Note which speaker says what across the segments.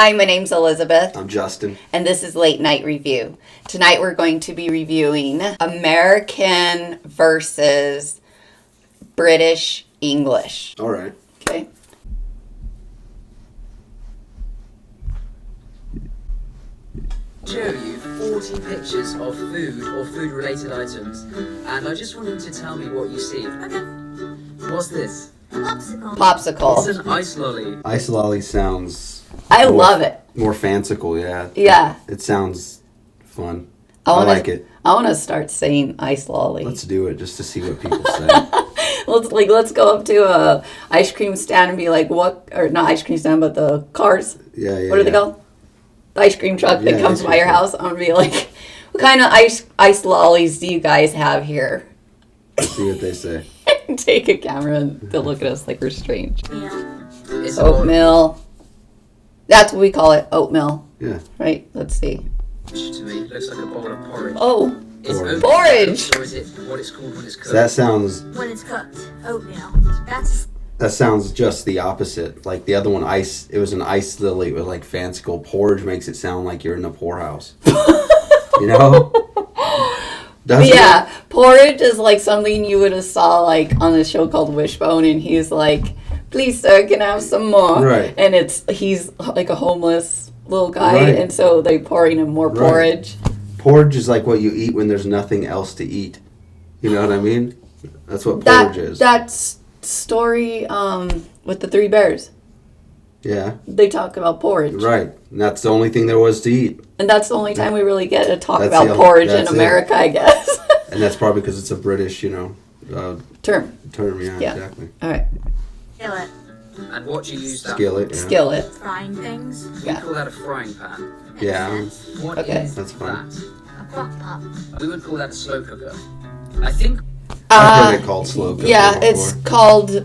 Speaker 1: Hi, my name's Elizabeth.
Speaker 2: I'm Justin.
Speaker 1: And this is Late Night Review. Tonight we're going to be reviewing American versus British English.
Speaker 2: All right.
Speaker 1: Okay.
Speaker 3: Show you 40 pictures of food or food-related items, and I just want you to tell me what you see.
Speaker 4: Okay.
Speaker 3: What's this?
Speaker 4: Popsicle.
Speaker 1: Popsicle.
Speaker 3: It's an ice lolly.
Speaker 2: Ice lolly sounds...
Speaker 1: I love it.
Speaker 2: More fanciful, yeah.
Speaker 1: Yeah.
Speaker 2: It sounds fun.
Speaker 1: I
Speaker 2: like it.
Speaker 1: I want to start saying ice lolly.
Speaker 2: Let's do it just to see what people say.
Speaker 1: Let's go up to a ice cream stand and be like, what? Or not ice cream stand, but the cars.
Speaker 2: Yeah.
Speaker 1: What are they called? The ice cream truck that comes by your house. I'm gonna be like, what kind of ice lollies do you guys have here?
Speaker 2: Let's see what they say.
Speaker 1: Take a camera and they'll look at us like we're strange.
Speaker 4: Yeah.
Speaker 3: It's
Speaker 1: Oatmeal. That's what we call it, oatmeal.
Speaker 2: Yeah.
Speaker 1: Right? Let's see.
Speaker 3: To me, looks like a bowl of porridge.
Speaker 1: Oh,
Speaker 3: Is
Speaker 2: Porridge.
Speaker 1: Porridge.
Speaker 3: Or is it what it's called when it's cooked?
Speaker 2: So that sounds...
Speaker 4: When it's cooked. Oatmeal. That's
Speaker 2: That sounds just the opposite. Like the other one, it was an ice lily with like fanciful. Porridge makes it sound like you're in a poorhouse. You know? Doesn't
Speaker 1: yeah.
Speaker 2: it?
Speaker 1: Porridge is like something you would have saw like on a show called Wishbone, and he's like, "Please, sir, can I have some more?"
Speaker 2: Right.
Speaker 1: And he's like a homeless little guy,
Speaker 2: Right.
Speaker 1: and so they pouring him more
Speaker 2: Right.
Speaker 1: porridge.
Speaker 2: Porridge is like what you eat when there's nothing else to eat. You know what I mean? That's what porridge is.
Speaker 1: That's story with the three bears.
Speaker 2: Yeah.
Speaker 1: They talk about porridge.
Speaker 2: Right. And that's the only thing there was to eat.
Speaker 1: And that's the only time we really get to talk
Speaker 2: That's
Speaker 1: about
Speaker 2: the-
Speaker 1: porridge in
Speaker 2: that's it.
Speaker 1: America, I guess.
Speaker 2: And that's probably because it's a British,
Speaker 1: Term.
Speaker 2: term. Yeah,
Speaker 1: Yeah.
Speaker 2: exactly.
Speaker 1: All right.
Speaker 4: skillet.
Speaker 3: And what do you use that
Speaker 2: Skillet.
Speaker 3: for?
Speaker 2: Yeah.
Speaker 1: Skillet.
Speaker 4: Frying things.
Speaker 3: We
Speaker 1: Yeah.
Speaker 3: call that a frying pan.
Speaker 4: Makes
Speaker 2: Yeah.
Speaker 4: sense.
Speaker 3: What
Speaker 1: Okay.
Speaker 3: is
Speaker 2: That's fine.
Speaker 3: that?
Speaker 4: A crock pot.
Speaker 3: We would call that a slow cooker. I think
Speaker 2: I've heard it called slow cooker
Speaker 1: Yeah,
Speaker 2: before.
Speaker 1: it's called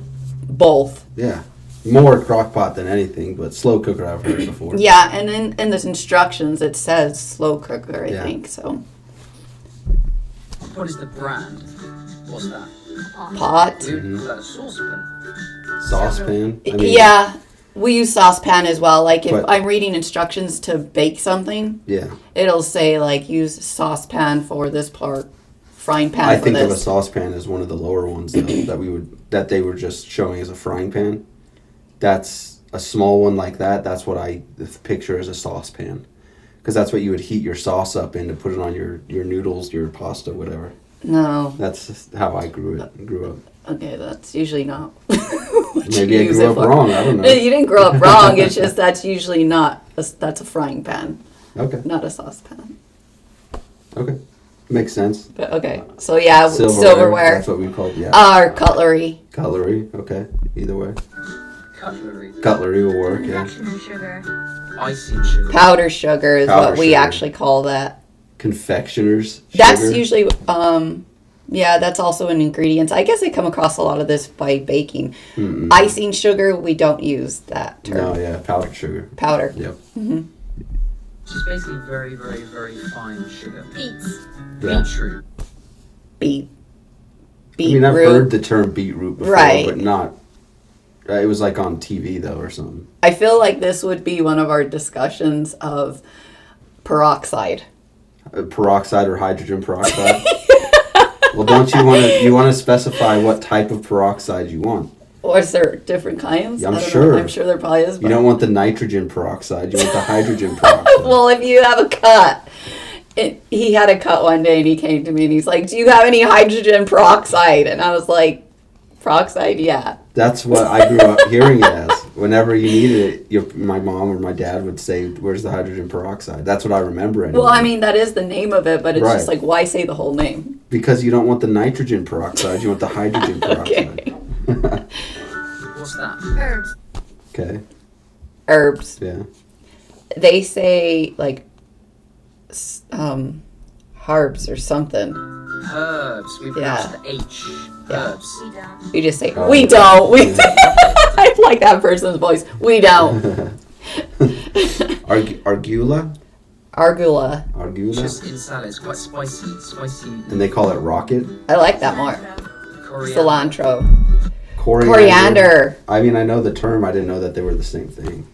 Speaker 1: both.
Speaker 2: Yeah. More crock pot than anything, but slow cooker I've heard before.
Speaker 1: Yeah, and in the instructions it says slow cooker, I
Speaker 2: Yeah.
Speaker 1: think. So
Speaker 3: what is the brand? What's that?
Speaker 1: pot.
Speaker 3: We would call that a saucepan.
Speaker 2: Saucepan.
Speaker 1: Yeah, we use saucepan as well. Like if
Speaker 2: But-
Speaker 1: I'm reading instructions to bake something,
Speaker 2: Yeah.
Speaker 1: it'll say like use saucepan for this part, frying pan
Speaker 2: I
Speaker 1: for
Speaker 2: think of a
Speaker 1: this.
Speaker 2: saucepan as one of the lower ones though, that they were just showing as a frying pan. That's a small one like that. That's what I picture as a saucepan, because that's what you would heat your sauce up in to put it on your noodles, your pasta, whatever.
Speaker 1: No,
Speaker 2: That's just how I grew up.
Speaker 1: okay, that's usually not. what you
Speaker 2: Maybe I
Speaker 1: use
Speaker 2: grew
Speaker 1: it
Speaker 2: up
Speaker 1: for.
Speaker 2: wrong. I don't know.
Speaker 1: You didn't grow up wrong. It's just that's usually not. That's a frying pan,
Speaker 2: Okay.
Speaker 1: not a saucepan.
Speaker 2: Okay. Makes sense.
Speaker 1: But okay, so yeah,
Speaker 2: Silverware.
Speaker 1: silverware.
Speaker 2: That's what we called. Yeah.
Speaker 1: Our cutlery.
Speaker 2: Cutlery. Okay. Either way.
Speaker 3: Cutlery.
Speaker 2: Cutlery will work. Yeah.
Speaker 4: Confectioner sugar.
Speaker 3: Icing sugar.
Speaker 1: Powder sugar is
Speaker 2: Powder
Speaker 1: what we
Speaker 2: sugar.
Speaker 1: actually call that.
Speaker 2: Confectioners.
Speaker 1: That's
Speaker 2: sugar.
Speaker 1: usually, yeah, that's also an ingredient. I guess I come across a lot of this by baking.
Speaker 2: Mm-mm.
Speaker 1: Icing sugar, we don't use that term.
Speaker 2: No. Yeah. Powdered sugar.
Speaker 1: Powder.
Speaker 2: Yep.
Speaker 3: Which is basically very, very, very fine sugar.
Speaker 4: Beets.
Speaker 2: Yeah.
Speaker 3: Beetroot.
Speaker 1: Beet.
Speaker 2: I mean, I've
Speaker 1: Beetroot.
Speaker 2: heard the term beetroot before,
Speaker 1: Right.
Speaker 2: but not. It was like on TV though, or something.
Speaker 1: I feel like this would be one of our discussions of peroxide.
Speaker 2: Peroxide or hydrogen peroxide. Well, don't you want to specify what type of peroxide you want?
Speaker 1: Or is there different kinds?
Speaker 2: Yeah, I'm
Speaker 1: I don't
Speaker 2: sure.
Speaker 1: know. I'm sure there probably is.
Speaker 2: You
Speaker 1: but-
Speaker 2: don't want the nitrogen peroxide. You want the hydrogen peroxide.
Speaker 1: Well, if you have a cut, he had a cut one day and he came to me and he's like, "Do you have any hydrogen peroxide?" And I was like, "Peroxide, yeah."
Speaker 2: That's what I grew up hearing it as. Whenever you needed it, my mom or my dad would say, "Where's the hydrogen peroxide?" That's what I remember. Anyway.
Speaker 1: Well, I mean, that is the name of it, but it's just
Speaker 2: Right.
Speaker 1: like, why say the whole name?
Speaker 2: Because you don't want the nitrogen peroxide. You want the hydrogen peroxide.
Speaker 3: What's that?
Speaker 4: Herbs.
Speaker 2: Okay.
Speaker 1: Herbs.
Speaker 2: Yeah.
Speaker 1: They say like, herbs or something.
Speaker 3: Herbs. We pronounce the H.
Speaker 1: Yeah.
Speaker 3: Herbs.
Speaker 4: We don't.
Speaker 1: You just say,
Speaker 2: Oh.
Speaker 1: "We don't." We. I like that person's voice. We don't.
Speaker 2: Argula.
Speaker 1: Argula.
Speaker 3: It's
Speaker 2: Argula.
Speaker 3: just in salad. It's quite spicy. Spicy.
Speaker 2: And they call it rocket.
Speaker 1: I like that more.
Speaker 3: Coriander.
Speaker 1: Cilantro. Coriander.
Speaker 2: I mean, I know the term. I didn't know that they were the same thing.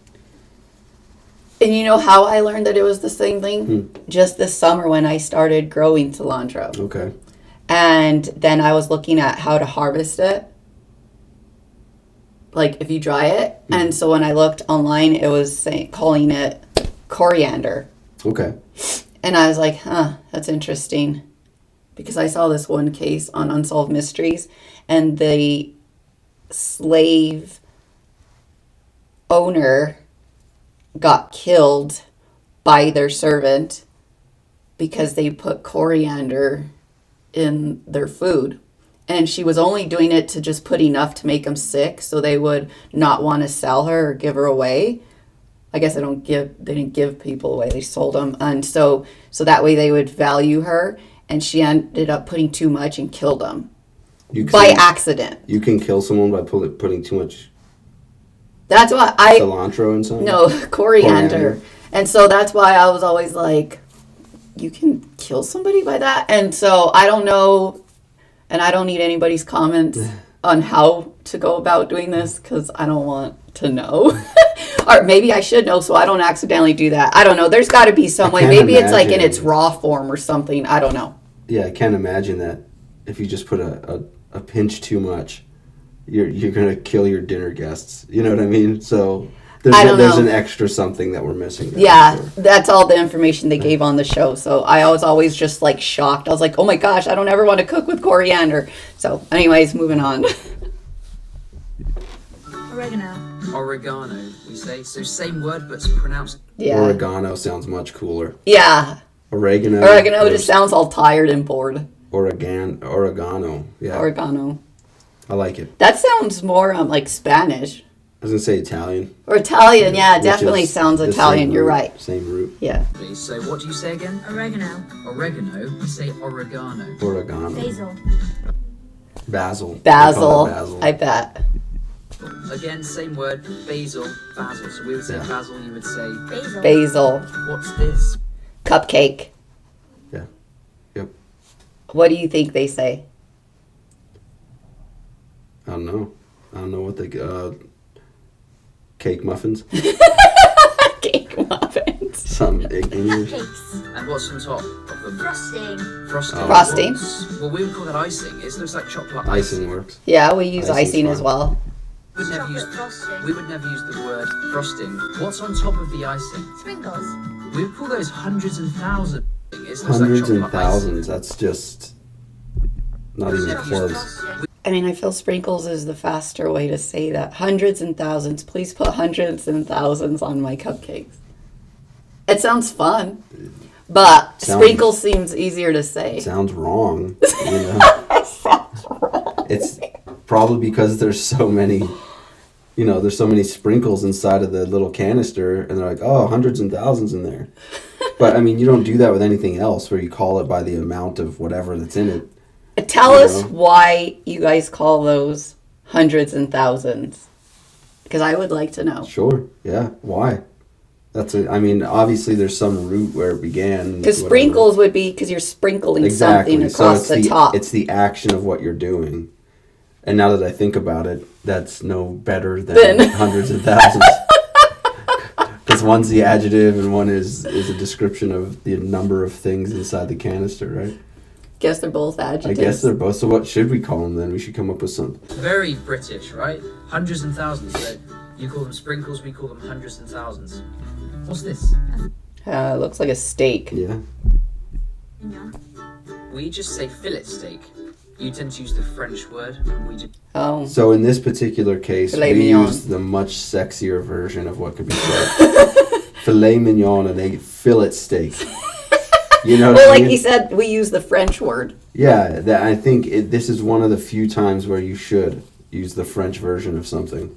Speaker 1: And you know how I learned that it was the same thing? Just this summer when I started growing cilantro.
Speaker 2: Okay.
Speaker 1: And then I was looking at how to harvest it. Like if you dry it. And so when I looked online, it was calling it coriander.
Speaker 2: Okay.
Speaker 1: And I was like, huh, that's interesting. Because I saw this one case on Unsolved Mysteries, and the slave owner got killed by their servant because they put coriander in their food. And she was only doing it to just put enough to make them sick, so they would not want to sell her or give her away. I guess they didn't give people away, they sold them. And so that way they would value her, and she ended up putting too much and killed them by accident.
Speaker 2: You can kill someone by putting too much
Speaker 1: That's why
Speaker 2: cilantro in something?
Speaker 1: No, coriander. And so that's why I was always like, you can kill somebody by that? And so I don't know, and I don't need anybody's comments on how to go about doing this, because I don't want to know. Or maybe I should know so I don't accidentally do that. I don't know. There's got to be some way. Maybe it's like in its raw form or something. I don't know.
Speaker 2: Yeah, I can't imagine that if you just put a pinch too much, you're gonna kill your dinner guests. You know what I mean? So there's an extra something that we're missing there.
Speaker 1: Yeah, that's all the information they gave on the show. So I was always just like shocked. I was like, oh my gosh, I don't ever want to cook with coriander. So anyways, moving on.
Speaker 3: Oregano, we say. So same word, but it's pronounced.
Speaker 1: Yeah.
Speaker 2: Oregano sounds much cooler.
Speaker 1: Yeah.
Speaker 2: Oregano
Speaker 1: just sounds all tired and bored.
Speaker 2: Oregano. Yeah.
Speaker 1: Oregano.
Speaker 2: I like it.
Speaker 1: That sounds more like Spanish.
Speaker 2: I was going to say Italian.
Speaker 1: Or Italian, yeah,
Speaker 2: Which
Speaker 1: definitely
Speaker 2: is
Speaker 1: sounds
Speaker 2: the
Speaker 1: Italian.
Speaker 2: same
Speaker 1: You're
Speaker 2: root,
Speaker 1: right.
Speaker 2: Same root.
Speaker 1: Yeah.
Speaker 3: So what do you say again?
Speaker 4: Oregano.
Speaker 3: Oregano, we say oregano.
Speaker 2: Oregano.
Speaker 4: Basil.
Speaker 2: Basil.
Speaker 1: Basil.
Speaker 2: They call it basil.
Speaker 1: I bet.
Speaker 3: Again, same word, basil, basil. So we would say
Speaker 2: Yeah.
Speaker 3: basil, you would say,
Speaker 4: Basil.
Speaker 1: Basil.
Speaker 3: what's this?
Speaker 1: Cupcake.
Speaker 2: Yeah. Yep.
Speaker 1: What do you think they say?
Speaker 2: I don't know. I don't know what they... cake muffins?
Speaker 1: Cake muffins.
Speaker 2: Some English.
Speaker 4: Cupcakes.
Speaker 3: And what's on top of them?
Speaker 4: Frosting.
Speaker 3: Frosting.
Speaker 2: Oh.
Speaker 1: Frosting.
Speaker 3: Well, we would call that icing. It looks like chocolate
Speaker 2: Icing works.
Speaker 1: Yeah, we use
Speaker 2: Icing's
Speaker 1: icing as
Speaker 2: fine.
Speaker 1: well.
Speaker 3: We would never use.
Speaker 4: Chocolate frosting.
Speaker 3: We would never use the word frosting. What's on top of the icing?
Speaker 4: Sprinkles.
Speaker 3: We would call those hundreds and thousands. It looks
Speaker 2: Hundreds
Speaker 3: like
Speaker 2: and
Speaker 3: chocolate
Speaker 2: thousands. That's just not even
Speaker 3: Never used
Speaker 2: close.
Speaker 4: Frosting.
Speaker 1: I mean, I feel sprinkles is the faster way to say that. Hundreds and thousands. Please put hundreds and thousands on my cupcakes. It sounds fun, but sprinkles seems easier to say.
Speaker 2: Sounds wrong. You know?
Speaker 1: It sounds wrong.
Speaker 2: It's probably because there's so many, there's so many sprinkles inside of the little canister, and they're like, oh, hundreds and thousands in there. But I mean, you don't do that with anything else, where you call it by the amount of whatever that's in it.
Speaker 1: Tell us why you guys call those hundreds and thousands. Because I would like to know.
Speaker 2: Sure. Yeah. Why? I mean, obviously there's some root where it began.
Speaker 1: Because
Speaker 2: whatever.
Speaker 1: sprinkles would be because you're sprinkling something across
Speaker 2: so
Speaker 1: the top.
Speaker 2: It's the action of what you're doing. And now that I think about it, that's no better than
Speaker 1: Then.
Speaker 2: hundreds and thousands. Because one's the adjective and one is a description of the number of things inside the canister, right?
Speaker 1: Guess they're both adjectives.
Speaker 2: I guess they're both. So what should we call them then? We should come up with some.
Speaker 3: Very British, right? Hundreds and thousands. So you call them sprinkles, we call them hundreds and thousands. What's this?
Speaker 1: It looks like a steak.
Speaker 2: Yeah.
Speaker 4: Mignon.
Speaker 3: We just say fillet steak. You tend to use the French word, and we just.
Speaker 1: Oh.
Speaker 2: So in this particular case,
Speaker 1: Filet
Speaker 2: we
Speaker 1: mignon.
Speaker 2: use the much sexier version of what could be said. Filet mignon and a fillet steak. You know what
Speaker 1: Well,
Speaker 2: I
Speaker 1: like
Speaker 2: mean?
Speaker 1: he said, we use the French word.
Speaker 2: Yeah, I think this is one of the few times where you should use the French version of something.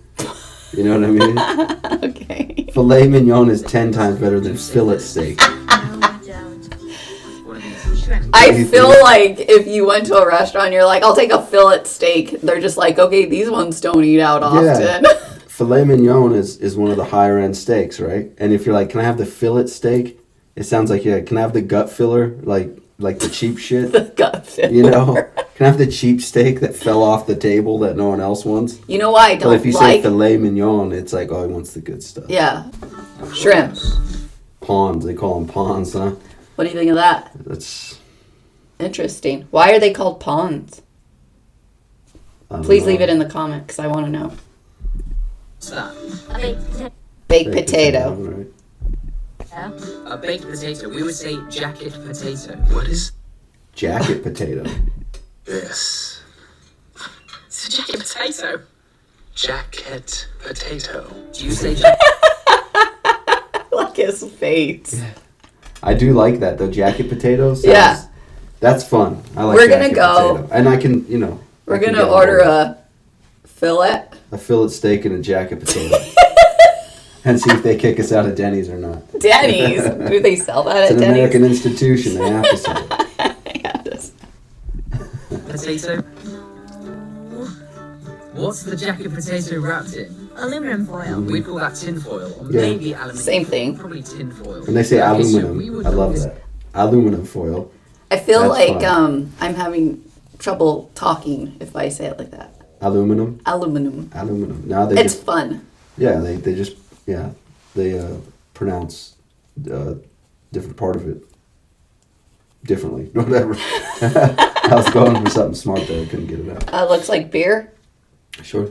Speaker 2: You know what I mean?
Speaker 1: Okay.
Speaker 2: Filet mignon is 10 times better than fillet steak.
Speaker 4: No, we don't.
Speaker 3: What are these?
Speaker 4: Shrimp.
Speaker 1: I
Speaker 2: do you
Speaker 1: feel
Speaker 2: think?
Speaker 1: like if you went to a restaurant, you're like, I'll take a fillet steak. They're just like, okay, these ones don't eat out often.
Speaker 2: Filet mignon is one of the higher end steaks, right? And if you're like, can I have the fillet steak? It sounds like, yeah, can I have the gut filler? Like the cheap shit?
Speaker 1: The gut filler.
Speaker 2: You know? Can I have the cheap steak that fell off the table that no one else wants?
Speaker 1: You know why I don't
Speaker 2: But if you say
Speaker 1: like?
Speaker 2: filet mignon, it's like, oh, he wants the good stuff.
Speaker 1: Yeah. Shrimp.
Speaker 2: Pawns. They call them pawns, huh?
Speaker 1: What do you think of that?
Speaker 2: That's...
Speaker 1: Interesting. Why are they called pawns?
Speaker 2: I don't
Speaker 1: Please
Speaker 2: know.
Speaker 1: leave it in the comment because I want to know.
Speaker 3: What's that?
Speaker 4: A baked potato.
Speaker 1: Baked potato.
Speaker 2: Right.
Speaker 3: A baked potato. We would say jacket potato. What is
Speaker 2: Jacket potato.
Speaker 3: this? It's a jacket potato. Jacket potato. Do you say jacket?
Speaker 1: Like his face.
Speaker 2: I do like that though. Jacket potatoes.
Speaker 1: Yeah.
Speaker 2: That's fun. I like.
Speaker 1: We're gonna
Speaker 2: jacket
Speaker 1: go-
Speaker 2: potato. And I can,
Speaker 1: We're
Speaker 2: I can
Speaker 1: going to
Speaker 2: get
Speaker 1: order
Speaker 2: board.
Speaker 1: a fillet.
Speaker 2: a fillet steak and a jacket potato, and see if they kick us out of Denny's or not.
Speaker 1: Denny's. Do they sell that
Speaker 2: It's
Speaker 1: at
Speaker 2: an
Speaker 1: Denny's?
Speaker 2: American institution. They have to sell it.
Speaker 1: Yeah, it is.
Speaker 3: Potato. What's the jacket potato wrapped in?
Speaker 4: Aluminum foil.
Speaker 3: We call that tin foil, or
Speaker 2: Yeah.
Speaker 3: maybe aluminium.
Speaker 1: Same thing.
Speaker 3: Probably tin foil.
Speaker 2: When they say
Speaker 3: Okay, so we
Speaker 2: aluminum,
Speaker 3: would
Speaker 2: I love
Speaker 3: always-
Speaker 2: that. Aluminum foil.
Speaker 1: I feel
Speaker 2: That's
Speaker 1: like
Speaker 2: fun.
Speaker 1: I'm having trouble talking if I say it like that.
Speaker 2: Aluminum.
Speaker 1: Aluminum.
Speaker 2: Now they
Speaker 1: It's
Speaker 2: just
Speaker 1: fun.
Speaker 2: they pronounce different part of it differently. Whatever. I was going for something smart there. I couldn't get it out.
Speaker 1: Looks like beer.
Speaker 2: Sure.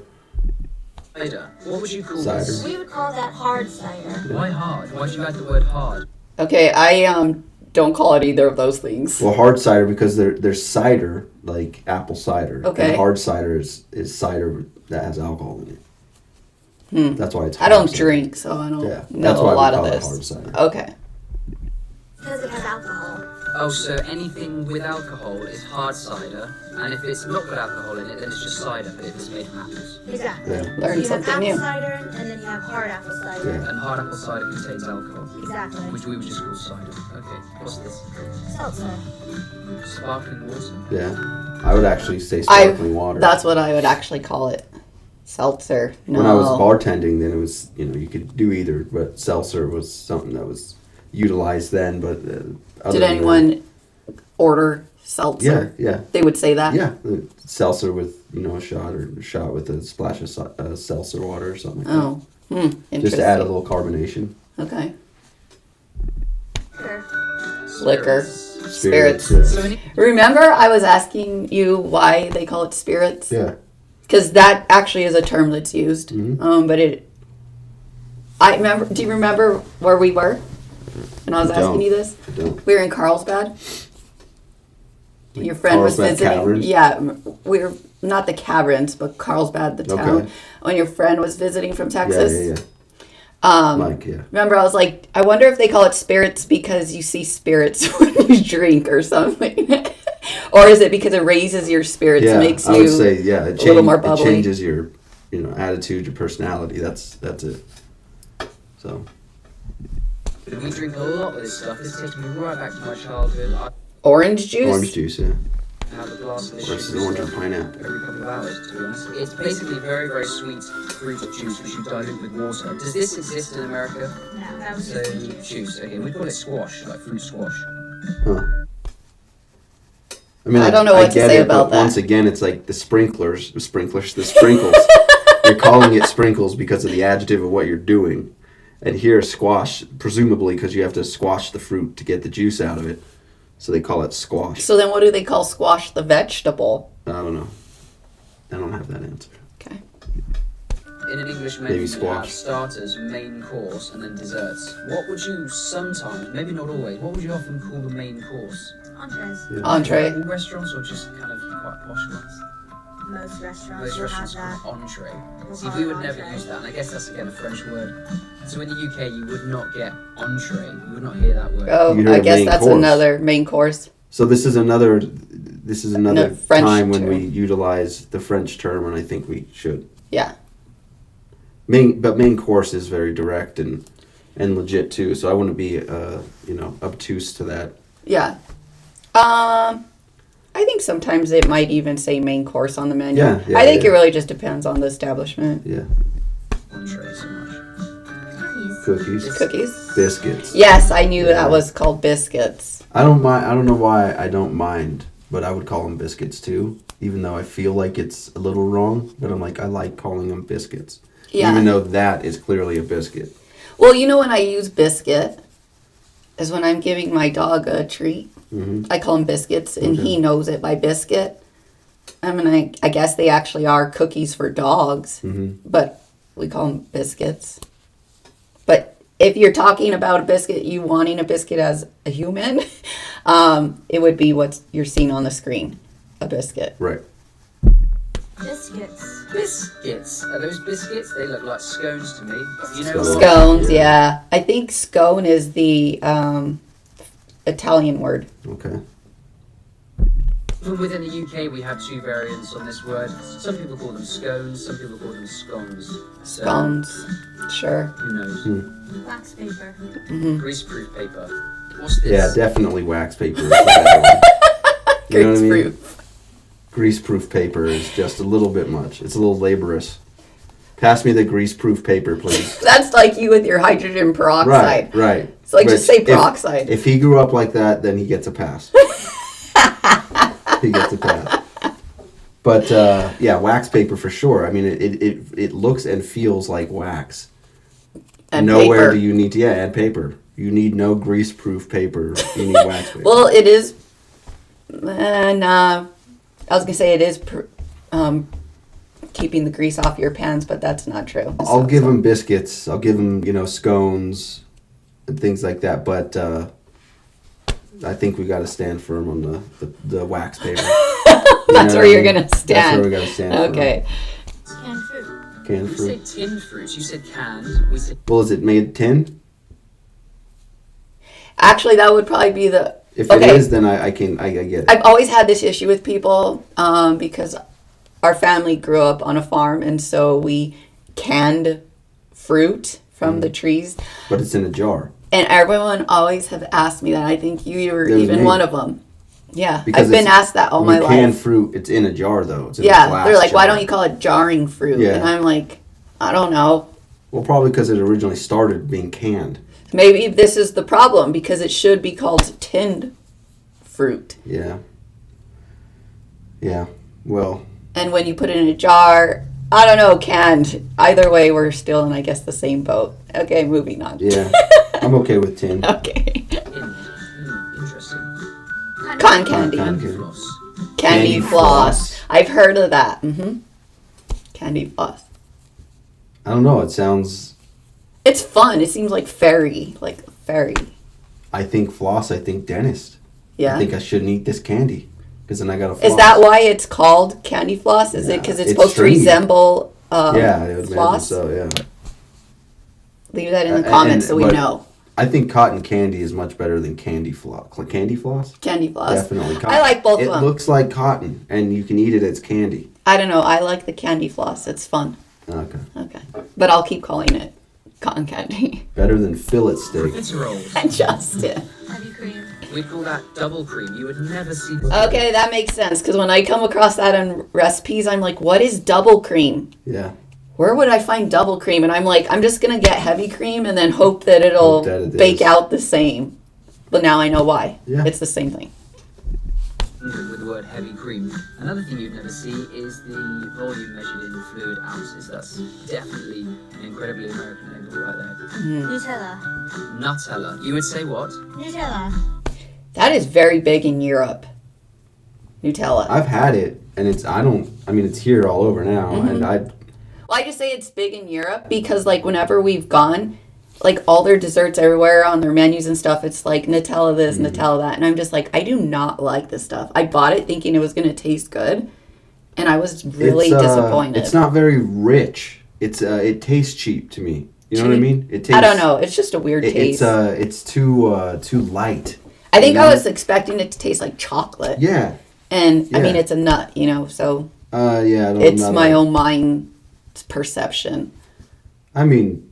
Speaker 3: Cider. What would you call
Speaker 2: Cider.
Speaker 3: this?
Speaker 4: We would call that hard cider.
Speaker 3: Why hard? Why'd you add the word hard?
Speaker 1: Okay, I don't call it either of those things.
Speaker 2: Well, hard cider because there's cider like apple cider.
Speaker 1: Okay.
Speaker 2: And hard cider is cider that has alcohol in it. That's why it's.
Speaker 1: I
Speaker 2: hard
Speaker 1: don't
Speaker 2: cider.
Speaker 1: drink, so I don't
Speaker 2: Yeah,
Speaker 1: know
Speaker 2: that's why
Speaker 1: a
Speaker 2: we
Speaker 1: lot of
Speaker 2: call it
Speaker 1: this.
Speaker 2: hard cider.
Speaker 1: Okay.
Speaker 4: Because it has alcohol.
Speaker 3: Oh, so anything with alcohol is hard cider, and if it's not got alcohol in it, then it's just cider, but if it's made from apples.
Speaker 4: Exactly.
Speaker 2: Yeah.
Speaker 1: Learn
Speaker 4: you
Speaker 1: something
Speaker 4: have apple
Speaker 1: new.
Speaker 4: cider, and then you have hard apple cider.
Speaker 2: Yeah.
Speaker 3: And hard apple cider contains alcohol,
Speaker 4: Exactly.
Speaker 3: which we would just call cider. Okay, what's this?
Speaker 4: Seltzer.
Speaker 3: Sparkling water.
Speaker 2: Yeah. I would actually say sparkling water.
Speaker 1: That's what I would actually call it. Seltzer. No.
Speaker 2: When I was bartending, then it was, you could do either, but seltzer was something that was utilized then. But other
Speaker 1: Did
Speaker 2: than
Speaker 1: anyone order seltzer?
Speaker 2: that- Yeah,
Speaker 1: They would say that?
Speaker 2: yeah. Seltzer with, a shot or a shot with a splash of seltzer water or something like
Speaker 1: Oh.
Speaker 2: that.
Speaker 1: Interesting.
Speaker 2: Just to add a little carbonation.
Speaker 1: Okay.
Speaker 4: Sure.
Speaker 1: Liquor.
Speaker 2: Spirits.
Speaker 3: So any-
Speaker 1: Remember I was asking you why they call it spirits?
Speaker 2: Yeah.
Speaker 1: Because that actually is a term that's used.
Speaker 2: Mhm.
Speaker 1: But I remember. Do you remember where we were when I was
Speaker 2: I
Speaker 1: asking
Speaker 2: don't.
Speaker 1: you this?
Speaker 2: I don't.
Speaker 1: We were in Carlsbad. Your friend was
Speaker 2: Carlsbad
Speaker 1: visiting.
Speaker 2: Caverns?
Speaker 1: Yeah, we were not the caverns, but Carlsbad, the town.
Speaker 2: Okay.
Speaker 1: When your friend was visiting from Texas.
Speaker 2: Yeah. Mike, yeah.
Speaker 1: Remember, I was like, I wonder if they call it spirits because you see spirits when you drink or something. Or is it because it raises your spirits,
Speaker 2: Yeah,
Speaker 1: makes
Speaker 2: I
Speaker 1: you
Speaker 2: would say, yeah,
Speaker 1: a little more
Speaker 2: it
Speaker 1: bubbly?
Speaker 2: changes your, attitude, your personality. That's it. So,
Speaker 3: We drink a lot of this stuff. This takes me right back to my childhood. I
Speaker 1: Orange juice?
Speaker 2: orange juice, yeah.
Speaker 3: have a glass of this
Speaker 2: Versus
Speaker 3: sugar
Speaker 2: orange or
Speaker 3: stuff
Speaker 2: pineapple.
Speaker 3: every couple of hours, to be honest. It's basically very, very sweet fruit juice which you dilute with water. Does this exist in America?
Speaker 4: No, that was
Speaker 3: So,
Speaker 4: just the juice.
Speaker 3: juice. Okay, we call it squash, like fruit squash.
Speaker 2: Huh. I mean,
Speaker 1: I don't know what to
Speaker 2: get
Speaker 1: say
Speaker 2: it,
Speaker 1: about
Speaker 2: but
Speaker 1: that.
Speaker 2: once again, it's like the sprinkles. You're calling it sprinkles because of the adjective of what you're doing. And here, squash, presumably because you have to squash the fruit to get the juice out of it. So they call it squash.
Speaker 1: So then what do they call squash the vegetable?
Speaker 2: I don't know. I don't have that answer.
Speaker 1: Okay.
Speaker 3: In an English
Speaker 2: Maybe
Speaker 3: menu, you
Speaker 2: squash.
Speaker 3: have starters, main course, and then desserts. What would you sometimes, maybe not always, what would you often call the main course?
Speaker 4: Entrees.
Speaker 2: Yeah.
Speaker 1: Entree.
Speaker 3: All restaurants or just kind of quite posh ones?
Speaker 4: Most restaurants
Speaker 3: Most
Speaker 4: will have
Speaker 3: restaurants
Speaker 4: that.
Speaker 3: call entree.
Speaker 4: We'll
Speaker 3: See,
Speaker 4: call
Speaker 3: we
Speaker 4: it
Speaker 3: would never
Speaker 4: entree.
Speaker 3: use that, and I guess that's again a French word. So in the UK, you would not get entree. You would not hear that word.
Speaker 1: Oh,
Speaker 2: You hear
Speaker 1: I guess
Speaker 2: main
Speaker 1: that's
Speaker 2: course.
Speaker 1: another main course.
Speaker 2: So this is another
Speaker 1: No, French
Speaker 2: time when
Speaker 1: term.
Speaker 2: we utilize the French term, and I think we should.
Speaker 1: Yeah.
Speaker 2: Main course is very direct and legit too. So I wouldn't be obtuse to that.
Speaker 1: Yeah. I think sometimes it might even say main course on the menu.
Speaker 2: Yeah,
Speaker 1: I think
Speaker 2: yeah.
Speaker 1: it really just depends on the establishment.
Speaker 2: Yeah,
Speaker 3: Entree so much.
Speaker 4: Cookies.
Speaker 2: cookies,
Speaker 1: Cookies?
Speaker 2: biscuits.
Speaker 1: Yes, I knew
Speaker 2: Yeah.
Speaker 1: that was called biscuits.
Speaker 2: I don't mind. I don't know why I don't mind, but I would call them biscuits too. Even though I feel like it's a little wrong, but I'm like I like calling them biscuits.
Speaker 1: Yeah.
Speaker 2: Even though that is clearly a biscuit.
Speaker 1: Well, when I use biscuit, is when I'm giving my dog a treat. I call them biscuits, and he knows it by biscuit. I mean, I guess they actually are cookies for dogs, but we call them biscuits. But if you're talking about a biscuit, you wanting a biscuit as a human, it would be what you're seeing on the screen, a biscuit.
Speaker 2: Right.
Speaker 4: Biscuits.
Speaker 3: Biscuits. Are those biscuits? They look like scones to me. You know,
Speaker 1: Scones, yeah. I think scone is the Italian word.
Speaker 2: Okay.
Speaker 3: Within the UK, we have two variants on this word. Some people call them scones, some people call them scones. So,
Speaker 1: Scones, sure.
Speaker 3: who knows?
Speaker 4: Wax paper.
Speaker 3: Greaseproof paper. What's this?
Speaker 2: Yeah, definitely wax paper. Is the better one. You know what I mean?
Speaker 1: Greaseproof.
Speaker 2: Greaseproof paper is just a little bit much. It's a little laborious. Pass me the greaseproof paper, please.
Speaker 1: That's like you with your hydrogen peroxide.
Speaker 2: Right.
Speaker 1: It's like, just say
Speaker 2: Which,
Speaker 1: peroxide.
Speaker 2: If he grew up like that, then he gets a pass. He gets a pass. But yeah, wax paper for sure. I mean, it looks and feels like wax.
Speaker 1: And
Speaker 2: Nowhere
Speaker 1: paper.
Speaker 2: do you need to, and paper. You need no greaseproof paper. You need wax paper.
Speaker 1: Well, it is, and I was gonna say it is keeping the grease off your pans, but that's not true.
Speaker 2: I'll give him biscuits. I'll give him, scones and things like that. But I think we got to stand firm on the wax paper.
Speaker 1: That's where you're gonna stand.
Speaker 2: That's where we got to stand.
Speaker 1: Okay.
Speaker 4: Canned fruit.
Speaker 2: Canned
Speaker 3: We
Speaker 2: fruit.
Speaker 3: say tinned fruits. You said canned. We said
Speaker 2: Well, is it made tin?
Speaker 1: Actually, that would probably be the.
Speaker 2: If
Speaker 1: Okay.
Speaker 2: it is, then I get it.
Speaker 1: I've always had this issue with people because our family grew up on a farm, and so we canned fruit from the trees.
Speaker 2: But it's in a jar.
Speaker 1: And everyone always have asked me that. I think you were
Speaker 2: That was
Speaker 1: even
Speaker 2: me.
Speaker 1: one of them. Yeah,
Speaker 2: Because
Speaker 1: I've been
Speaker 2: it's-
Speaker 1: asked that all my
Speaker 2: Canned
Speaker 1: life.
Speaker 2: fruit, it's in a jar though. It's in a
Speaker 1: Yeah,
Speaker 2: glass
Speaker 1: they're like, why
Speaker 2: jar.
Speaker 1: don't you call it jarring fruit?
Speaker 2: Yeah.
Speaker 1: And I'm like, I don't know.
Speaker 2: Well, probably because it originally started being canned.
Speaker 1: Maybe this is the problem because it should be called tinned fruit.
Speaker 2: Yeah. Yeah. Well,
Speaker 1: And when you put it in a jar, I don't know, canned. Either way, we're still in, I guess, the same boat. Okay, moving on.
Speaker 2: yeah. I'm okay with tin.
Speaker 1: Okay.
Speaker 3: interesting.
Speaker 1: Cotton candy.
Speaker 2: Candy.
Speaker 3: Floss.
Speaker 1: Candy
Speaker 2: Candy
Speaker 1: floss.
Speaker 2: floss.
Speaker 1: I've heard of that. Candy floss.
Speaker 2: I don't know. It sounds.
Speaker 1: It's fun. It seems like fairy.
Speaker 2: I think floss. I think dentist.
Speaker 1: Yeah.
Speaker 2: I think I shouldn't eat this candy because then I got to floss.
Speaker 1: Is that why it's called candy floss? Is it because it's
Speaker 2: It's
Speaker 1: supposed
Speaker 2: stringy.
Speaker 1: to resemble
Speaker 2: Yeah, I would imagine
Speaker 1: floss?
Speaker 2: so. Yeah.
Speaker 1: Leave that in the
Speaker 2: And-
Speaker 1: comments so we
Speaker 2: but-
Speaker 1: know.
Speaker 2: I think cotton candy is much better than candy floss. Candy floss?
Speaker 1: Candy floss.
Speaker 2: Definitely.
Speaker 1: I like both
Speaker 2: it
Speaker 1: of them.
Speaker 2: It looks like cotton, and you can eat it as candy.
Speaker 1: I don't know. I like the candy floss. It's fun.
Speaker 2: Okay.
Speaker 1: Okay. But I'll keep calling it cotton candy.
Speaker 2: Better than fillet steak.
Speaker 3: Profiteroles.
Speaker 1: I just did.
Speaker 4: Heavy cream.
Speaker 3: We'd call that double cream. You would never see.
Speaker 1: Okay, that makes sense. Because when I come across that in recipes, I'm like, what is double cream?
Speaker 2: Yeah.
Speaker 1: Where would I find double cream? And I'm like, I'm just going to get heavy cream and then hope that it'll
Speaker 2: Hope that it
Speaker 1: bake
Speaker 2: is.
Speaker 1: out the same. But now I know why.
Speaker 2: Yeah.
Speaker 1: It's the same thing.
Speaker 3: With the word heavy cream. Another thing you'd never see is the volume measured in fluid ounces. That's definitely an incredibly American label right there.
Speaker 4: Nutella.
Speaker 3: Nutella. You would say what?
Speaker 4: Nutella.
Speaker 1: That is very big in Europe. Nutella.
Speaker 2: I've had it, and it's here all over now,
Speaker 1: Mm-hmm.
Speaker 2: and
Speaker 1: Well, I just say it's big in Europe because, like, whenever we've gone, like, all their desserts everywhere on their menus and stuff, it's like Nutella this, Nutella that. And I'm just like, I do not like this stuff. I bought it thinking it was going to taste good, and I was really disappointed.
Speaker 2: It's not very rich. It tastes cheap to me. You know what I
Speaker 1: Cheap?
Speaker 2: mean? It tastes.
Speaker 1: I don't know. It's just a weird taste.
Speaker 2: It's too light.
Speaker 1: I think
Speaker 2: you
Speaker 1: I
Speaker 2: know?
Speaker 1: was expecting it to taste like chocolate.
Speaker 2: Yeah.
Speaker 1: And, I
Speaker 2: Yeah.
Speaker 1: mean, it's a nut, so
Speaker 2: Yeah.
Speaker 1: it's my own mind perception.
Speaker 2: I mean,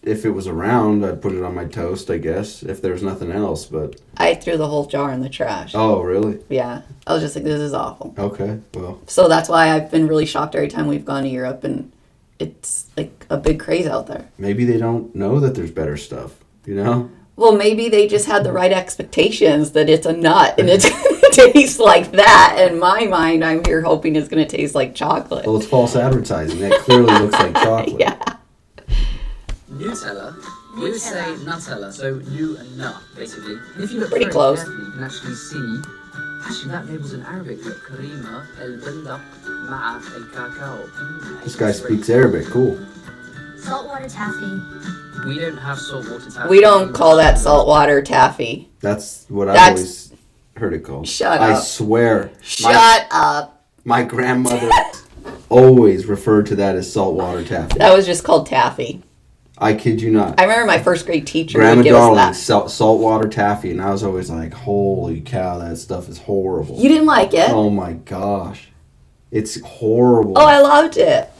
Speaker 2: if it was around, I'd put it on my toast, I guess, if there's nothing else. But
Speaker 1: I threw the whole jar in the trash.
Speaker 2: oh, really?
Speaker 1: Yeah. I was just like, this is awful.
Speaker 2: Okay. Well,
Speaker 1: So that's why I've been really shocked every time we've gone to Europe, and it's like a big craze out there.
Speaker 2: maybe they don't know that there's better stuff. You know?
Speaker 1: Well, maybe they just had the right expectations that it's a nut and it's going to taste like that. In my mind, I'm here hoping it's going to taste like chocolate.
Speaker 2: Well, it's false advertising. That clearly looks like chocolate.
Speaker 1: Yeah.
Speaker 3: Nutella We would say Nutella, so new and nut, basically. If you look
Speaker 1: Pretty
Speaker 3: very
Speaker 1: close.
Speaker 3: carefully, you can actually see. Actually, that label's in Arabic. Look, Karima el bindaq ma'a el cacao.
Speaker 2: This guy speaks Arabic. Cool.
Speaker 4: Saltwater taffy.
Speaker 3: We don't have saltwater taffy.
Speaker 1: We don't call that saltwater taffy.
Speaker 2: That's what I've
Speaker 1: That's-
Speaker 2: always heard it called.
Speaker 1: Shut
Speaker 2: I
Speaker 1: up.
Speaker 2: swear.
Speaker 1: Shut up.
Speaker 2: My grandmother always referred to that as saltwater taffy.
Speaker 1: That was just called taffy.
Speaker 2: I kid you not.
Speaker 1: I remember my first grade teacher
Speaker 2: Grandma
Speaker 1: would give us
Speaker 2: Darling,
Speaker 1: that.
Speaker 2: saltwater taffy, and I was always like, holy cow, that stuff is horrible.
Speaker 1: You didn't like it?
Speaker 2: Oh my gosh. It's horrible.
Speaker 1: Oh, I loved it.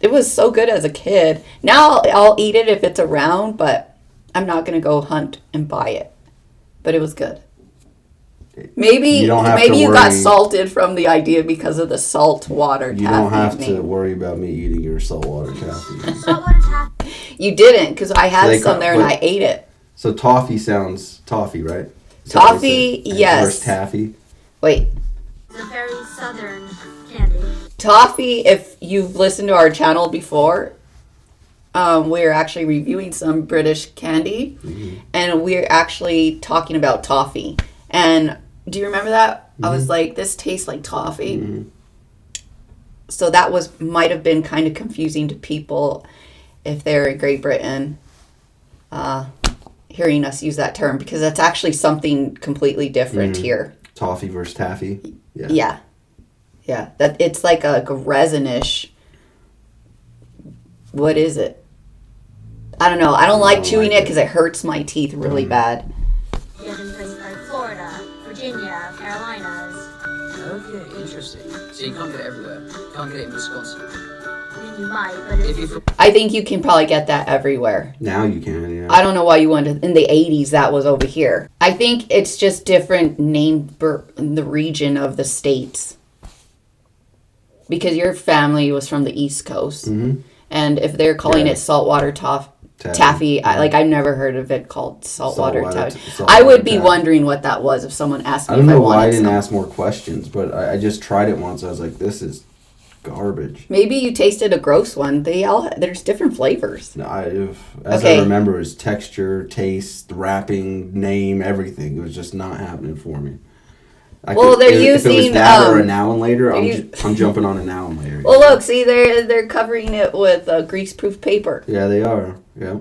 Speaker 1: It was so good as a kid. Now I'll eat it if it's around, but I'm not going to go hunt and buy it. But it was good. Maybe
Speaker 2: You don't have
Speaker 1: maybe
Speaker 2: to
Speaker 1: you got
Speaker 2: worry.
Speaker 1: salted from the idea because of the salt water taffy.
Speaker 2: You don't have to
Speaker 1: name.
Speaker 2: worry about me eating your saltwater taffy.
Speaker 4: Saltwater taffy.
Speaker 1: You didn't, because I had
Speaker 2: They
Speaker 1: some
Speaker 2: ca-
Speaker 1: there and
Speaker 2: but-
Speaker 1: I ate it.
Speaker 2: So toffee sounds toffee, right? Is that what
Speaker 1: Toffee,
Speaker 2: you said? And
Speaker 1: yes.
Speaker 2: Where's taffy?
Speaker 1: Wait,
Speaker 4: It's a very southern candy.
Speaker 1: toffee, if you've listened to our channel before, we're actually reviewing some British candy, and we're actually talking about toffee. And do you remember that? I was like, this tastes like toffee. So that might have been kind of confusing to people if they're in Great Britain, hearing us use that term, because that's actually something completely different here.
Speaker 2: Toffee versus taffy?
Speaker 1: Yeah. Yeah. That it's like a resinish. What is it? I don't know. I don't like
Speaker 2: don't
Speaker 1: chewing
Speaker 2: like
Speaker 1: it because it hurts my teeth really bad.
Speaker 4: You have in places like Florida, Virginia, Carolinas.
Speaker 3: Okay, interesting. So you can't get it everywhere. You can't get it in Wisconsin.
Speaker 4: I mean, you might, but
Speaker 3: If
Speaker 4: it's
Speaker 3: you
Speaker 1: I think you can probably get that everywhere.
Speaker 2: Now you can, yeah.
Speaker 1: I don't know why you wanted in the 80s that was over here. I think it's just different name in the region of the states. Because your family was from the East Coast.
Speaker 2: Mhm.
Speaker 1: And if they're calling
Speaker 2: Yeah.
Speaker 1: it saltwater taffy, I've never heard of it called saltwater taffy.
Speaker 2: saltwater
Speaker 1: I would be
Speaker 2: taffy.
Speaker 1: wondering what that was if someone asked me
Speaker 2: I don't
Speaker 1: if I
Speaker 2: know why I
Speaker 1: wanted
Speaker 2: didn't
Speaker 1: some.
Speaker 2: ask more questions, but I just tried it once. I was like, this is garbage.
Speaker 1: Maybe you tasted a gross one. There's different flavors.
Speaker 2: No, as
Speaker 1: Okay.
Speaker 2: I remember, it was texture, taste, wrapping, name, everything. It was just not happening for me.
Speaker 1: Well, they're
Speaker 2: if it was
Speaker 1: using,
Speaker 2: that or a now and later,
Speaker 1: they're
Speaker 2: I'm jumping on a now and later.
Speaker 1: Well, look, see, they're covering it with grease-proof paper.
Speaker 2: Yeah, they are. Yeah.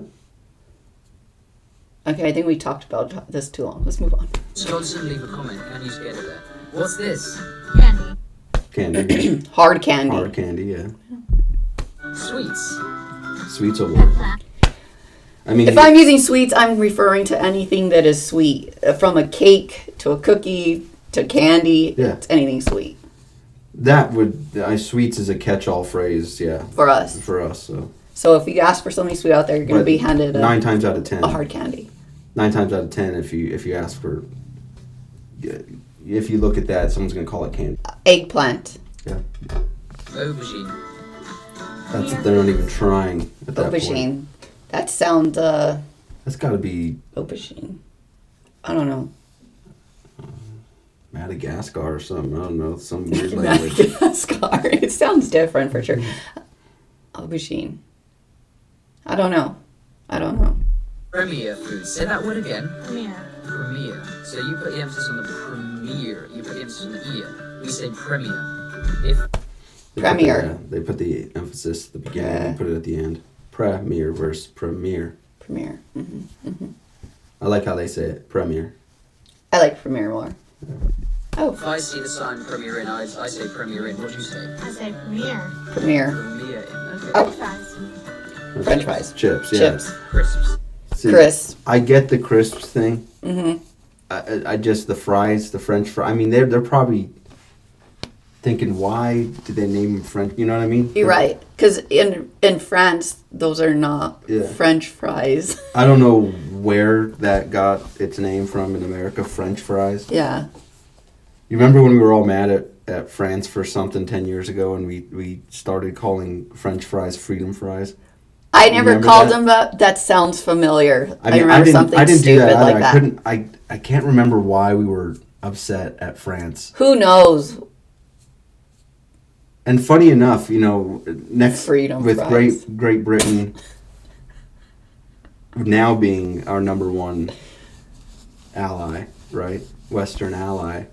Speaker 1: Okay, I think we talked about this too long. Let's move on.
Speaker 3: Wisconsin, leave a comment. Can you get it there? What's this?
Speaker 4: candy.
Speaker 2: Candy.
Speaker 1: Hard candy.
Speaker 2: Hard candy, yeah.
Speaker 3: Sweets.
Speaker 2: Sweets will work. I mean,
Speaker 1: If I'm using sweets, I'm referring to anything that is sweet. From a cake to a cookie to candy.
Speaker 2: Yeah.
Speaker 1: It's anything sweet
Speaker 2: sweets is a catch-all phrase, yeah,
Speaker 1: for us.
Speaker 2: for us. So,
Speaker 1: So if you ask for something sweet out there, you're going to
Speaker 2: But
Speaker 1: be handed
Speaker 2: 9 times out of 10.
Speaker 1: a hard candy.
Speaker 2: 9 times out of 10, if you ask for, if you look at that, someone's gonna call it candy.
Speaker 1: Eggplant.
Speaker 2: Yeah,
Speaker 3: Aubergine.
Speaker 2: they're not even trying at that point.
Speaker 1: Aubergine. That sounds,
Speaker 2: That's got to be
Speaker 1: aubergine. I don't know.
Speaker 2: Madagascar or something. I don't know, some weird language.
Speaker 1: Madagascar. It sounds different for sure. Aubergine. I don't know.
Speaker 3: Premier food. Say that word again.
Speaker 4: Premier.
Speaker 3: Premier. So you put the emphasis on the premier. You put the emphasis on the ear. We say premier. If
Speaker 1: Premier.
Speaker 2: They put the emphasis at the beginning
Speaker 1: Yeah.
Speaker 2: and put it at the end. Premier versus premier.
Speaker 1: Premier. Hmm.
Speaker 2: I like how they say it. Premier.
Speaker 1: I like Premier more. Oh,
Speaker 3: if I see the sign Premier Inn, I say Premier Inn. What do you say?
Speaker 4: I say premier.
Speaker 1: Premier.
Speaker 3: Premier Inn. Okay.
Speaker 1: Oh.
Speaker 4: French fries.
Speaker 1: French fries.
Speaker 2: Chips, yeah.
Speaker 1: Chips.
Speaker 3: Crisps.
Speaker 2: See,
Speaker 1: Crisp.
Speaker 2: I get the crisps thing.
Speaker 1: Mm-hmm.
Speaker 2: I just, the fries, the French fries. I mean, they're probably thinking, why did they name them French? You know what I mean?
Speaker 1: You're right. Because in France, those are not
Speaker 2: Yeah.
Speaker 1: French fries.
Speaker 2: I don't know where that got its name from in America, French fries.
Speaker 1: Yeah.
Speaker 2: You remember when we were all mad at France for something 10 years ago and we started calling French fries freedom fries?
Speaker 1: I never
Speaker 2: Remember
Speaker 1: called
Speaker 2: that?
Speaker 1: them that. That sounds familiar. I,
Speaker 2: mean,
Speaker 1: remember something
Speaker 2: I didn't do
Speaker 1: stupid
Speaker 2: that either.
Speaker 1: like that.
Speaker 2: I can't remember why we were upset at France.
Speaker 1: Who knows?
Speaker 2: And funny enough, next
Speaker 1: Freedom
Speaker 2: with
Speaker 1: fries.
Speaker 2: Great Britain, now being our number one ally, right? Western ally.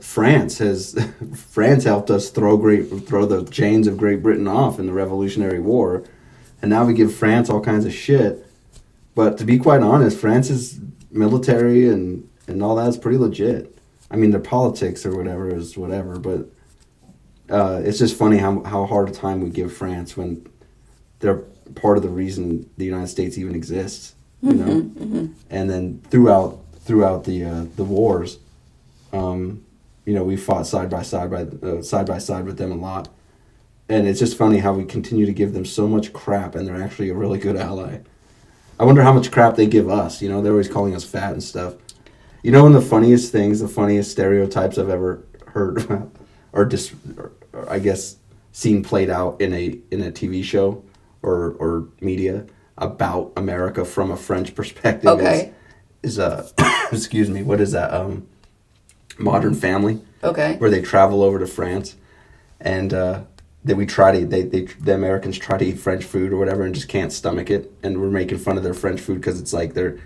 Speaker 2: France helped us throw the chains of Great Britain off in the Revolutionary War, and now we give France all kinds of shit. But to be quite honest, France's military and all that is pretty legit. I mean, their politics or whatever is whatever, but it's just funny how hard a time we give France when they're part of the reason the United States even exists, you know. And then throughout the wars, you know, we fought side by side with them a lot, and it's just funny how we continue to give them so much crap, and they're actually a really good ally. I wonder how much crap they give us. You know, they're always calling us fat and stuff. You know, one of the funniest stereotypes I've ever heard, or I guess seen played out in a TV show or media about America from a French perspective.
Speaker 1: Okay.
Speaker 2: Is excuse me, what is that? Modern Family.
Speaker 1: Okay.
Speaker 2: Where they travel over to France, and the Americans try to eat French food or whatever and just can't stomach it, and we're making fun of their French food because it's like they're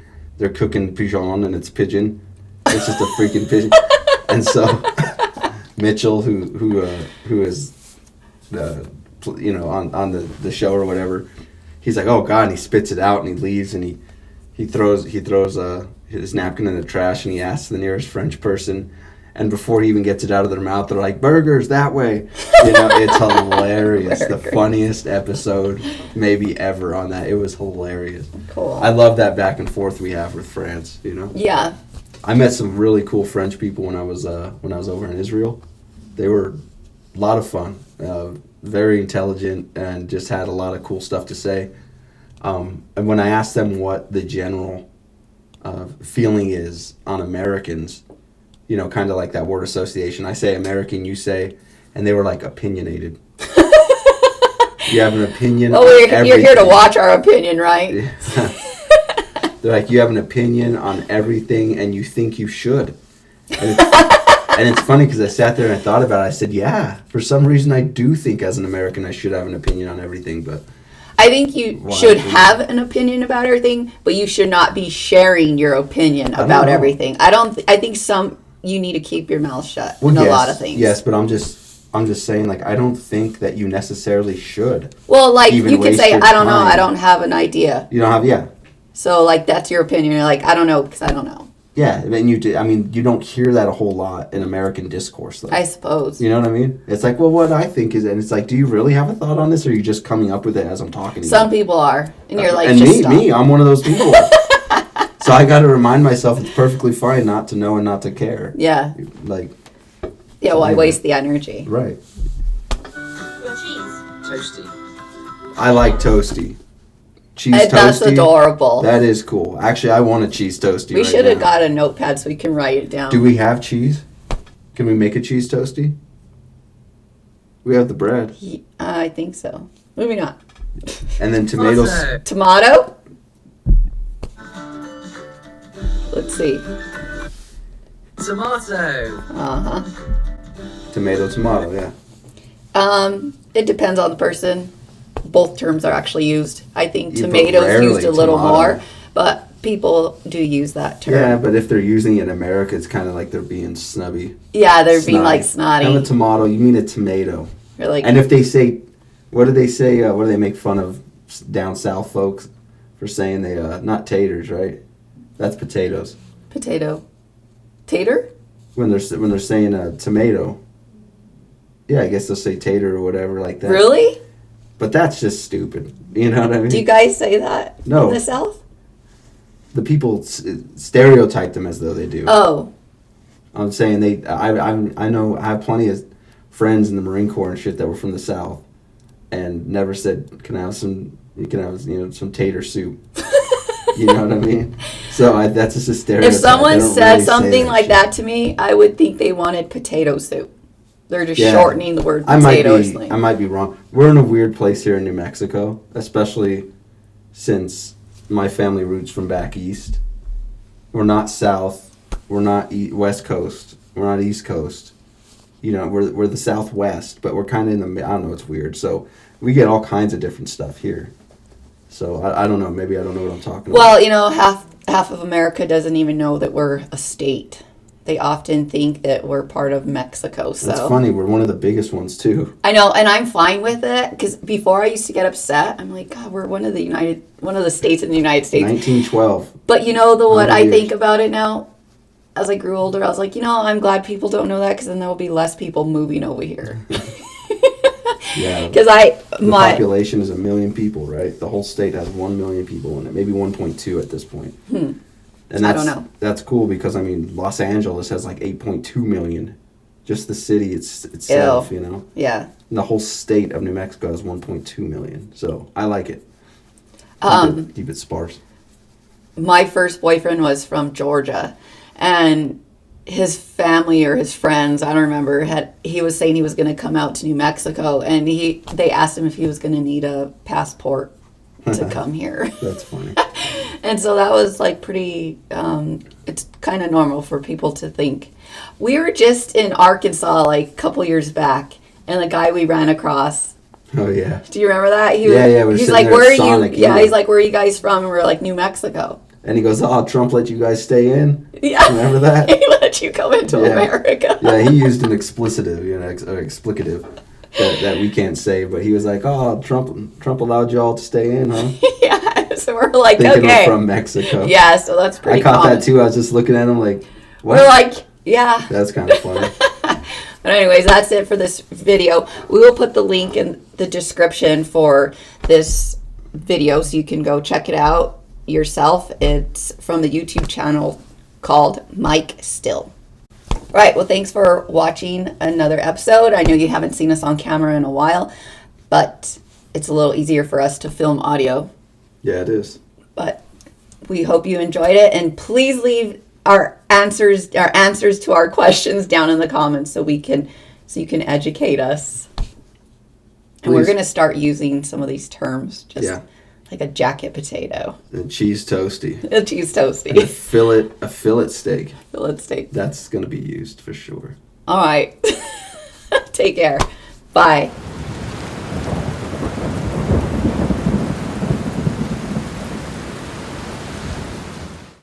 Speaker 2: cooking pigeon and it's pigeon. It's just a freaking pigeon. And so Mitchell, who is you know, on the show or whatever, he's like, oh God, and he spits it out and he leaves, and he throws his napkin in the trash, and he asks the nearest French person, and before he even gets it out of their mouth, they're like, burgers that way. You know, it's hilarious. The funniest episode maybe ever on that. It was hilarious.
Speaker 1: Cool.
Speaker 2: I love that back and forth we have with France, you know.
Speaker 1: Yeah.
Speaker 2: I met some really cool French people when I was over in Israel. They were a lot of fun, very intelligent, and just had a lot of cool stuff to say. And when I asked them what the general feeling is on Americans, you know, kind of like that word association. I say American, you say, and they were like opinionated. You have an opinion.
Speaker 1: Well, you're here to watch our opinion, right?
Speaker 2: They're like, you have an opinion on everything, and you think you should. And it's funny because I sat there and I thought about it. I said, yeah, for some reason I do think as an American I should have an opinion on everything, but
Speaker 1: I think you should have an opinion about everything, but you should not be sharing your opinion about everything. I think you need to keep your mouth shut in a lot of things.
Speaker 2: Yes, but I'm just saying, like, I don't think that you necessarily should.
Speaker 1: Well, like, you can say, I don't know, I don't have an idea.
Speaker 2: You don't have, yeah.
Speaker 1: So, like, that's your opinion. You're like, I don't know because I don't know.
Speaker 2: Yeah, and you don't hear that a whole lot in American discourse, though.
Speaker 1: I suppose.
Speaker 2: You know what I mean? It's like, well, what I think is, and it's like, do you really have a thought on this, or are you just coming up with it as I'm talking to you?
Speaker 1: Some people are, and you're like,
Speaker 2: and
Speaker 1: just stop.
Speaker 2: me, I'm one of those people. So I got to remind myself it's perfectly fine not to know and not to care.
Speaker 1: Yeah.
Speaker 2: Like.
Speaker 1: Yeah, well, I waste the energy.
Speaker 2: Right.
Speaker 4: Grilled cheese.
Speaker 3: Toasty.
Speaker 2: I like toasty. Cheese toasty.
Speaker 1: That's adorable.
Speaker 2: That is cool. Actually, I want a cheese toasty.
Speaker 1: We
Speaker 2: right
Speaker 1: should have
Speaker 2: now.
Speaker 1: got a notepad so we can write it down.
Speaker 2: Do we have cheese? Can we make a cheese toasty? We have the bread.
Speaker 1: I think so. Maybe not.
Speaker 2: And then tomatoes.
Speaker 3: Also,
Speaker 1: Tomato? Let's see.
Speaker 3: tomato.
Speaker 1: Uh-huh.
Speaker 2: Tomato, yeah.
Speaker 1: It depends on the person. Both terms are actually used. I think
Speaker 2: Yeah, but
Speaker 1: tomatoes
Speaker 2: rarely
Speaker 1: used a little
Speaker 2: tomato.
Speaker 1: more, but people do use that term.
Speaker 2: Yeah, but if they're using it in America, it's kind of like they're being snubby.
Speaker 1: Yeah, they're being like snotty.
Speaker 2: Have a tomato, you mean a tomato.
Speaker 1: You're like,
Speaker 2: And if they say, what do they say, what do they make fun of down south folks for saying they, not taters, right? That's potatoes.
Speaker 1: potato. Tater?
Speaker 2: When they're saying tomato. Yeah, I guess they'll say tater or whatever like that.
Speaker 1: Really?
Speaker 2: But that's just stupid. You know what I mean?
Speaker 1: Do you guys say that
Speaker 2: No.
Speaker 1: in the South?
Speaker 2: The people stereotype them as though they do.
Speaker 1: Oh.
Speaker 2: I'm saying I know I have plenty of friends in the Marine Corps and shit that were from the South, and never said, "Can I have some? You can have some tater soup." You know what I mean? So that's just a stereotype.
Speaker 1: If someone
Speaker 2: They don't
Speaker 1: said
Speaker 2: really say
Speaker 1: something like
Speaker 2: shit.
Speaker 1: that to me, I would think they wanted potato soup. They're just
Speaker 2: Yeah.
Speaker 1: shortening the word
Speaker 2: I
Speaker 1: potato.
Speaker 2: might be wrong. We're in a weird place here in New Mexico, especially since my family roots from back east. We're not South. We're not West Coast. We're not East Coast. You know, we're the Southwest, but we're kind of in the. I don't know. It's weird. So we get all kinds of different stuff here. So I don't know. Maybe I don't know what I'm talking
Speaker 1: Well, you know, half of America doesn't even know that we're a state. They often think that we're part of Mexico. So
Speaker 2: That's funny. We're one of the biggest ones too.
Speaker 1: I know, and I'm fine with it because before I used to get upset. I'm like, God, we're one of the states in the United States.
Speaker 2: 1912.
Speaker 1: But you know what
Speaker 2: 100
Speaker 1: I
Speaker 2: years.
Speaker 1: think about it now? As I grew older, I was like, you know, I'm glad people don't know that because then there will be less people moving over here.
Speaker 2: Yeah.
Speaker 1: Because
Speaker 2: The population is 1 million people, right? The whole state has 1 million people in it, maybe 1.2 at this point. And
Speaker 1: I
Speaker 2: that's,
Speaker 1: don't know.
Speaker 2: That's cool because I mean, Los Angeles has like 8.2 million, just the city itself,
Speaker 1: Ew.
Speaker 2: you know.
Speaker 1: Yeah.
Speaker 2: And the whole state of New Mexico has 1.2 million, so I like it. Keep it sparse.
Speaker 1: My first boyfriend was from Georgia, and his family or his friends, I don't remember, he was saying he was going to come out to New Mexico, and they asked him if he was going to need a passport to come here.
Speaker 2: That's funny.
Speaker 1: And so that was like pretty, it's kind of normal for people to think. We were just in Arkansas like a couple years back, and the guy we ran across,
Speaker 2: Oh yeah.
Speaker 1: do you remember that?
Speaker 2: We were
Speaker 1: He's
Speaker 2: sitting
Speaker 1: like,
Speaker 2: there at
Speaker 1: where are
Speaker 2: Sonic,
Speaker 1: you? Yeah,
Speaker 2: yeah.
Speaker 1: he's like, where are you guys from? And we're like, New Mexico.
Speaker 2: And he goes, "Oh, Trump let you guys stay in."
Speaker 1: Yeah.
Speaker 2: Remember that?
Speaker 1: He let you come into
Speaker 2: Yeah.
Speaker 1: America.
Speaker 2: Yeah, he used an explicitive, explicative that we can't say, but he was like, "Oh, Trump allowed y'all to stay in, huh?"
Speaker 1: Yeah, so we're like,
Speaker 2: Thinking
Speaker 1: okay.
Speaker 2: we're from Mexico.
Speaker 1: Yeah, so that's pretty
Speaker 2: I caught
Speaker 1: common.
Speaker 2: that too. I was just looking at him like, what?
Speaker 1: We're like, yeah.
Speaker 2: That's kind of funny.
Speaker 1: But anyways, that's it for this video. We will put the link in the description for this video so you can go check it out yourself. It's from the YouTube channel called Mike Still. Right, well, thanks for watching another episode. I know you haven't seen us on camera in a while, but it's a little easier for us to film audio.
Speaker 2: Yeah, it is.
Speaker 1: But we hope you enjoyed it, and please leave our answers to our questions down in the comments so you can educate us. And we're
Speaker 2: Please.
Speaker 1: going to start using some of these terms, just
Speaker 2: Yeah.
Speaker 1: like a jacket potato,
Speaker 2: And cheese toasty.
Speaker 1: a cheese
Speaker 2: And a
Speaker 1: toasty,
Speaker 2: fillet steak.
Speaker 1: fillet steak.
Speaker 2: That's going to be used for sure.
Speaker 1: All right. Take care. Bye.